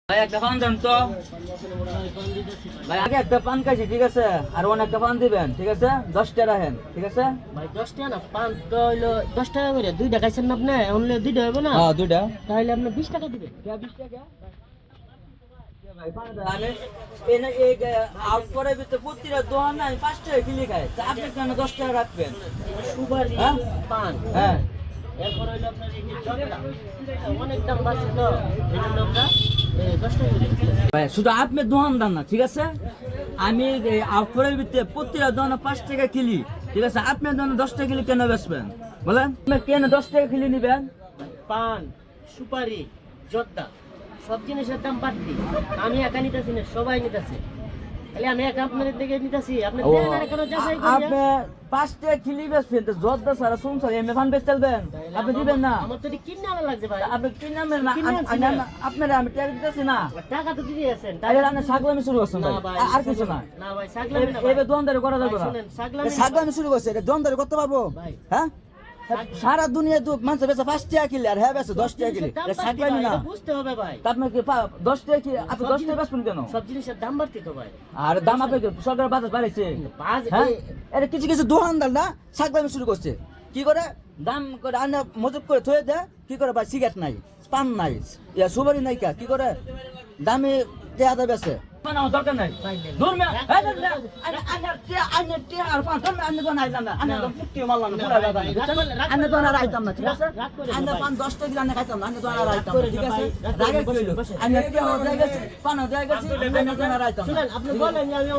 ভাই একটা পান দেন তো ভাই, আগে একটা পান খাইছি, ঠিক আছে, আর অনেকটা পান দিবেন, ঠিক আছে, 10 টাকা রাখেন, ঠিক আছে ভাই 10 টাকা না, পান তো হইলো 10 টাকা করে। দুইটা খাইছেন না আপনি, অনলি দুইটা হবে না? হ্যাঁ, দুইটা। তাহলে আপনি 20 টাকা দিবেন। 20 টাকা ভাই, পান দেন। আমি এনে এই আউট করে ভিতরে প্রতিটা দোকান না, আমি 5 টাকা কিনে খাই, তা আপনি কেন 10 টাকা রাখবেন? সুপারি হ্যাঁ? পান, হ্যাঁ, এরপর হইলো আপনার এই যে জর্দা, অনেক দাম বাড়ছে তো এই জন্য আমরা 10 টাকা করে দিচ্ছি। ভাই শুধু আপনি দোকানদার না, ঠিক আছে, আমি এই আউট করে ভিতরে প্রতিটা দোকানে 5 টাকা কিলি, ঠিক আছে, আপনি দোকানে 10 টাকা কিলি কেন বেচবেন বলেন? আপনি কেন 10 টাকা কিলি নিবেন? পান, সুপারি, জর্দা সব জিনিসের দাম বাড়তি। আমি একা নিতেছি না, সবাই নিতেছে। তাহলে আমি একা আপনাদের থেকে নিতেছি, আপনি ও, দেন আর কোনো যাচাই করিয়া। আপনি 5 টাকা কিলি বেচবেন, তো জর্দা ছাড়া শুনছেন এমনি ফান বেচ চলবেন? আপনি দিবেন না? আমার তো এটি কিনে আনা লাগছে ভাই। আপনি কি নামেন না? কিনে আনছি না। আপনারা আমি ট্যাক্স দিতেছি না, টাকা তো দিয়ে গেছেন। তাহলে আপনি ছাগলামি শুরু করছেন না ভাই, ভাই, আর কিছু না। না ভাই, ছাগলামি না ভাই। এবার দোকানদারি করা যাবে ভাই, না। শুনেন, ছাগলামি না ছাগলামি শুরু করছে, এটা দোকানদারি করতে পারবো? ভাই। হ্যাঁ, সারা দুনিয়া তো মানুষ বেচে 5 টাকা কিলি, আর হ্যাঁ বেচে 10 টাকা কিলি, দাম এটা বাড়তি ছাগলামি ভাই, না। এটা বুঝতে হবে ভাই। তা আপনি কি 10 টাকা কি আপনি 10 টাকা বেচবেন কেন? সব জিনিসের দাম বাড়তি তো ভাই। আর দাম আপনি সরকার বাজার বাড়াইছে, বাজ- হ্যাঁ, এই- এটা কিছু কিছু দোকানদার না ছাগলামি শুরু করছে। কি করে দাম করে আনা মজুত করে থয়ে দেয়, কি করে ভাই, সিগারেট নাই, পান নাই, সুপারি নাই, কি করে দামি দেয়া বেছে দরকার নাই। দূর মে এই দেন না, আনে টিয়া আর পান তোর আনে তো নাই না, আনে তো মুক্তি মারলাম না, পুরা দাদা আনে তো না রাইতাম না, ঠিক আছে, আনে পান 10 টাকা দিলে আনে খাইতাম না, আনে তো না রাইতাম না, ঠিক আছে, রাগে কইলো আনে টিয়া হয়ে গেছে, পান হয়ে গেছে, আনে তো না রাইতাম না। শুনেন, আপনি বলেন যে আমি